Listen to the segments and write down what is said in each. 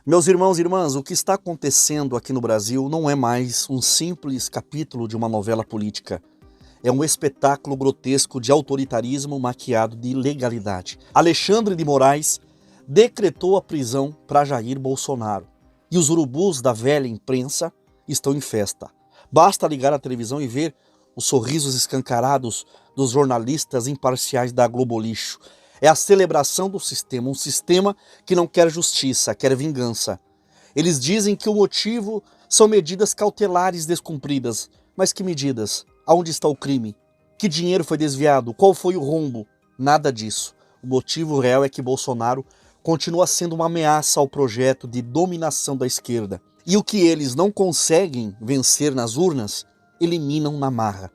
Meus irmãos e irmãs, o que está acontecendo aqui no Brasil não é mais um simples capítulo de uma novela política. É um espetáculo grotesco de autoritarismo maquiado de ilegalidade. Alexandre de Moraes decretou a prisão para Jair Bolsonaro. E os urubus da velha imprensa estão em festa. Basta ligar a televisão e ver os sorrisos escancarados dos jornalistas imparciais da Globo Lixo. É a celebração do sistema, um sistema que não quer justiça, quer vingança. Eles dizem que o motivo são medidas cautelares descumpridas. Mas que medidas? Aonde está o crime? Que dinheiro foi desviado? Qual foi o rombo? Nada disso. O motivo real é que Bolsonaro continua sendo uma ameaça ao projeto de dominação da esquerda. E o que eles não conseguem vencer nas urnas, eliminam na marra.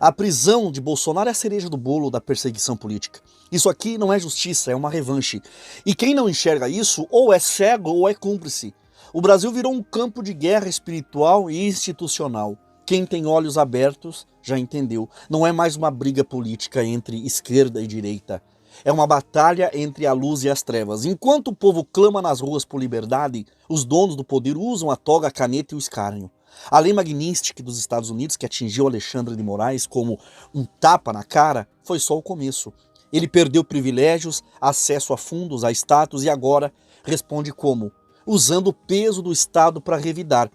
A prisão de Bolsonaro é a cereja do bolo da perseguição política. Isso aqui não é justiça, é uma revanche. E quem não enxerga isso, ou é cego ou é cúmplice. O Brasil virou um campo de guerra espiritual e institucional. Quem tem olhos abertos já entendeu. Não é mais uma briga política entre esquerda e direita. É uma batalha entre a luz e as trevas. Enquanto o povo clama nas ruas por liberdade, os donos do poder usam a toga, a caneta e o escárnio. A lei Magnitsky dos Estados Unidos, que atingiu Alexandre de Moraes como um tapa na cara, foi só o começo. Ele perdeu privilégios, acesso a fundos, a status e agora responde como? Usando o peso do Estado para revidar.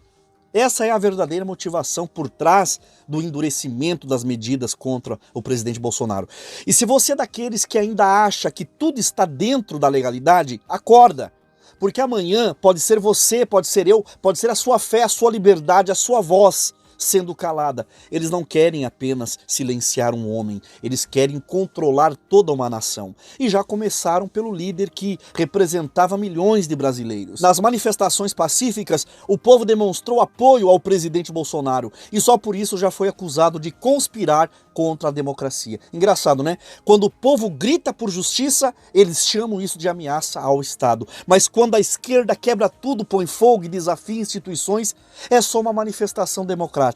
Essa é a verdadeira motivação por trás do endurecimento das medidas contra o presidente Bolsonaro. E se você é daqueles que ainda acha que tudo está dentro da legalidade, acorda. Porque amanhã pode ser você, pode ser eu, pode ser a sua fé, a sua liberdade, a sua voz sendo calada. Eles não querem apenas silenciar um homem, eles querem controlar toda uma nação. E já começaram pelo líder que representava milhões de brasileiros. Nas manifestações pacíficas, o povo demonstrou apoio ao presidente Bolsonaro e só por isso já foi acusado de conspirar contra a democracia. Engraçado, né? Quando o povo grita por justiça, eles chamam isso de ameaça ao Estado. Mas quando a esquerda quebra tudo, põe fogo e desafia instituições, é só uma manifestação democrática.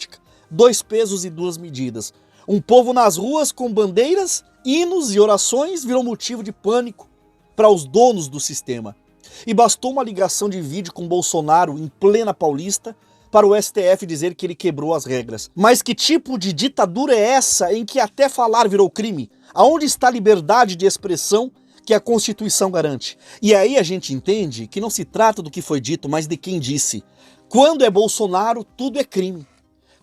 2 pesos e 2 medidas. Um povo nas ruas com bandeiras, hinos e orações virou motivo de pânico para os donos do sistema. E bastou uma ligação de vídeo com Bolsonaro em plena Paulista para o STF dizer que ele quebrou as regras. Mas que tipo de ditadura é essa em que até falar virou crime? Aonde está a liberdade de expressão que a Constituição garante? E aí a gente entende que não se trata do que foi dito, mas de quem disse. Quando é Bolsonaro, tudo é crime.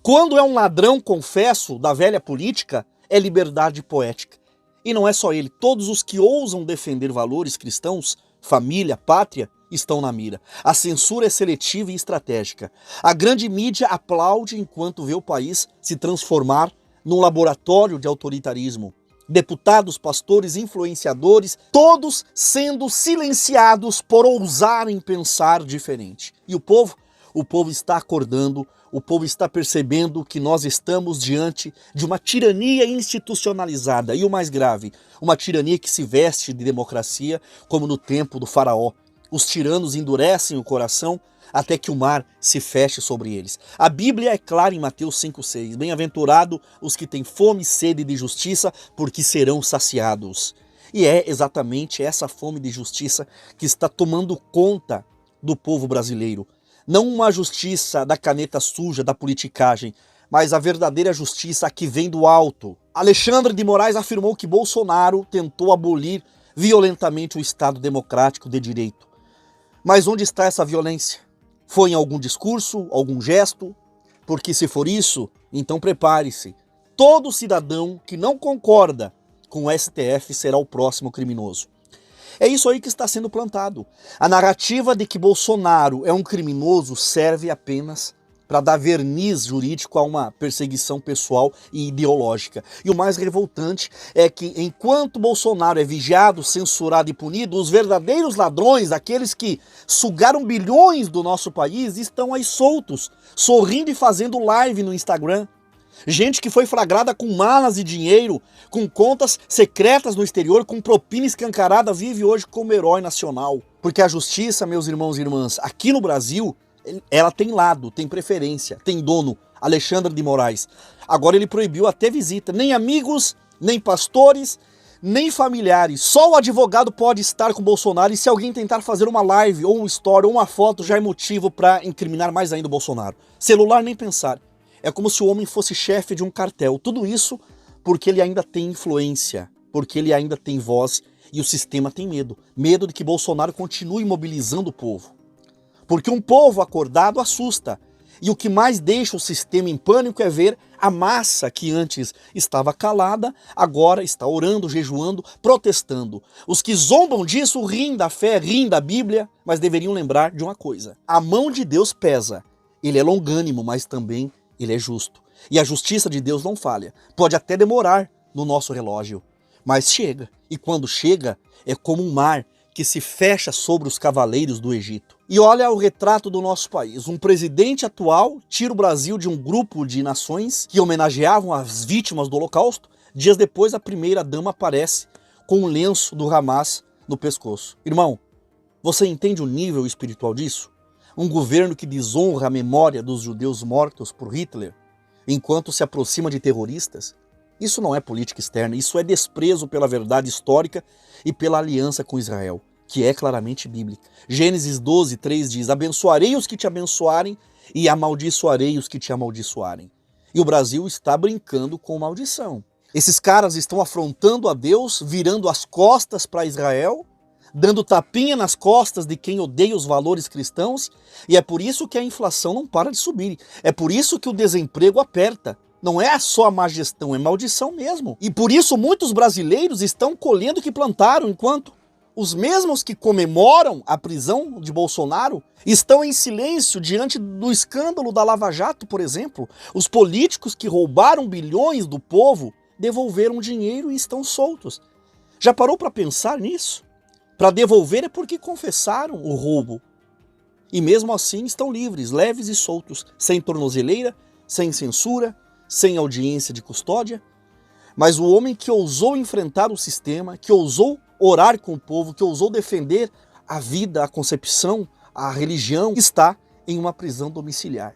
Quando é um ladrão, confesso, da velha política, é liberdade poética. E não é só ele, todos os que ousam defender valores cristãos, família, pátria, estão na mira. A censura é seletiva e estratégica. A grande mídia aplaude enquanto vê o país se transformar num laboratório de autoritarismo. Deputados, pastores, influenciadores, todos sendo silenciados por ousarem pensar diferente. E o povo está acordando, o povo está percebendo que nós estamos diante de uma tirania institucionalizada. E o mais grave, uma tirania que se veste de democracia, como no tempo do faraó. Os tiranos endurecem o coração até que o mar se feche sobre eles. A Bíblia é clara em Mateus 5,6. Bem-aventurado os que têm fome e sede de justiça, porque serão saciados. E é exatamente essa fome de justiça que está tomando conta do povo brasileiro. Não uma justiça da caneta suja, da politicagem, mas a verdadeira justiça que vem do alto. Alexandre de Moraes afirmou que Bolsonaro tentou abolir violentamente o Estado democrático de direito. Mas onde está essa violência? Foi em algum discurso, algum gesto? Porque se for isso, então prepare-se. Todo cidadão que não concorda com o STF será o próximo criminoso. É isso aí que está sendo plantado. A narrativa de que Bolsonaro é um criminoso serve apenas para dar verniz jurídico a uma perseguição pessoal e ideológica. E o mais revoltante é que, enquanto Bolsonaro é vigiado, censurado e punido, os verdadeiros ladrões, aqueles que sugaram bilhões do nosso país, estão aí soltos, sorrindo e fazendo live no Instagram. Gente que foi flagrada com malas de dinheiro, com contas secretas no exterior, com propina escancarada, vive hoje como herói nacional. Porque a justiça, meus irmãos e irmãs, aqui no Brasil, ela tem lado, tem preferência, tem dono, Alexandre de Moraes. Agora ele proibiu até visita, nem amigos, nem pastores, nem familiares. Só o advogado pode estar com Bolsonaro e se alguém tentar fazer uma live ou um story ou uma foto já é motivo para incriminar mais ainda o Bolsonaro. Celular nem pensar. É como se o homem fosse chefe de um cartel. Tudo isso porque ele ainda tem influência, porque ele ainda tem voz e o sistema tem medo. Medo de que Bolsonaro continue mobilizando o povo. Porque um povo acordado assusta. E o que mais deixa o sistema em pânico é ver a massa que antes estava calada, agora está orando, jejuando, protestando. Os que zombam disso riem da fé, riem da Bíblia, mas deveriam lembrar de uma coisa. A mão de Deus pesa. Ele é longânimo, mas também ele é justo. E a justiça de Deus não falha. Pode até demorar no nosso relógio, mas chega. E quando chega, é como um mar que se fecha sobre os cavaleiros do Egito. E olha o retrato do nosso país. Um presidente atual tira o Brasil de um grupo de nações que homenageavam as vítimas do Holocausto. Dias depois, a primeira-dama aparece com um lenço do Hamas no pescoço. Irmão, você entende o nível espiritual disso? Um governo que desonra a memória dos judeus mortos por Hitler, enquanto se aproxima de terroristas? Isso não é política externa, isso é desprezo pela verdade histórica e pela aliança com Israel, que é claramente bíblica. Gênesis 12, 3 diz: abençoarei os que te abençoarem e amaldiçoarei os que te amaldiçoarem. E o Brasil está brincando com maldição. Esses caras estão afrontando a Deus, virando as costas para Israel, dando tapinha nas costas de quem odeia os valores cristãos, e é por isso que a inflação não para de subir. É por isso que o desemprego aperta. Não é só a má gestão, é maldição mesmo. E por isso muitos brasileiros estão colhendo o que plantaram, enquanto os mesmos que comemoram a prisão de Bolsonaro estão em silêncio diante do escândalo da Lava Jato, por exemplo. Os políticos que roubaram bilhões do povo devolveram dinheiro e estão soltos. Já parou para pensar nisso? Para devolver é porque confessaram o roubo. E mesmo assim estão livres, leves e soltos, sem tornozeleira, sem censura, sem audiência de custódia. Mas o homem que ousou enfrentar o sistema, que ousou orar com o povo, que ousou defender a vida, a concepção, a religião, está em uma prisão domiciliar.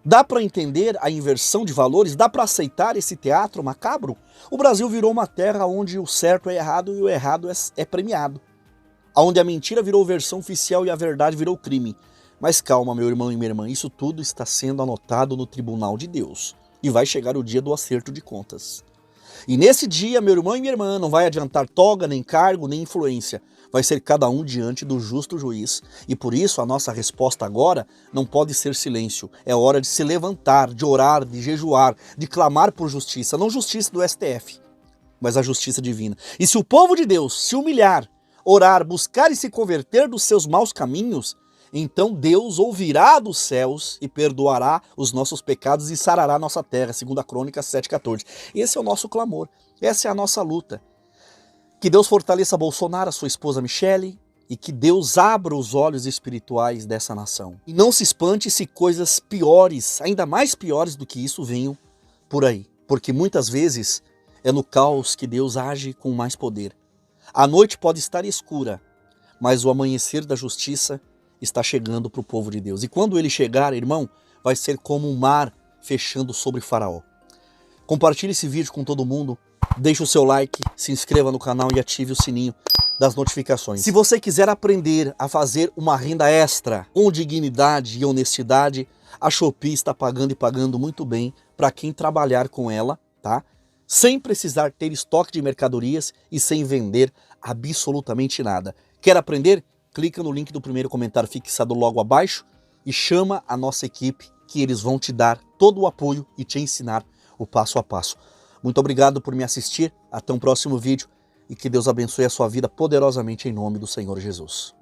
Dá para entender a inversão de valores? Dá para aceitar esse teatro macabro? O Brasil virou uma terra onde o certo é errado e o errado é premiado. Onde a mentira virou versão oficial e a verdade virou crime. Mas calma, meu irmão e minha irmã, isso tudo está sendo anotado no tribunal de Deus. E vai chegar o dia do acerto de contas. E nesse dia, meu irmão e minha irmã, não vai adiantar toga, nem cargo, nem influência. Vai ser cada um diante do justo juiz. E por isso a nossa resposta agora não pode ser silêncio. É hora de se levantar, de orar, de jejuar, de clamar por justiça. Não justiça do STF, mas a justiça divina. E se o povo de Deus se humilhar, orar, buscar e se converter dos seus maus caminhos, então Deus ouvirá dos céus e perdoará os nossos pecados e sarará nossa terra, 2 Crônicas 7,14. Esse é o nosso clamor, essa é a nossa luta. Que Deus fortaleça Bolsonaro, a sua esposa Michele, e que Deus abra os olhos espirituais dessa nação. E não se espante se coisas piores, ainda mais piores do que isso, venham por aí. Porque muitas vezes é no caos que Deus age com mais poder. A noite pode estar escura, mas o amanhecer da justiça está chegando para o povo de Deus. E quando ele chegar, irmão, vai ser como um mar fechando sobre Faraó. Compartilhe esse vídeo com todo mundo, deixe o seu like, se inscreva no canal e ative o sininho das notificações. Se você quiser aprender a fazer uma renda extra com dignidade e honestidade, a Shopee está pagando e pagando muito bem para quem trabalhar com ela, tá? Sem precisar ter estoque de mercadorias e sem vender absolutamente nada. Quer aprender? Clica no link do primeiro comentário fixado logo abaixo e chama a nossa equipe que eles vão te dar todo o apoio e te ensinar o passo a passo. Muito obrigado por me assistir, até um próximo vídeo e que Deus abençoe a sua vida poderosamente em nome do Senhor Jesus.